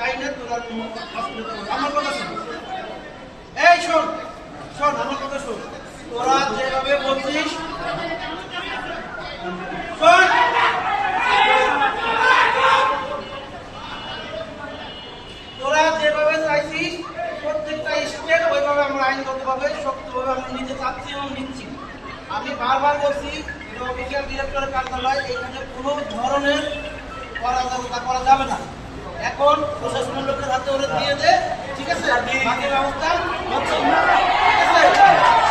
আইনে তোরা আমার কথা শোন। এই শোন শোন আমার কথা শোন, তোরা যেভাবে বলছিস শোন, তোরা যেভাবে চাইছিস প্রত্যেকটা স্টেট ওইভাবে আমরা আইনগতভাবে শক্তভাবে আমরা নিতে চাচ্ছি এবং নিচ্ছি। আমি বারবার বলছি এটা অফিসিয়াল ডিরেক্টরের কার্যালয়, এখানে কোনো ধরনের অরাজকতা করা যাবে না। এখন প্রশাসনের লোকের হাতে ওরা দিয়ে দে, ঠিক আছে? বাকি ব্যবস্থা হচ্ছে, ঠিক আছে?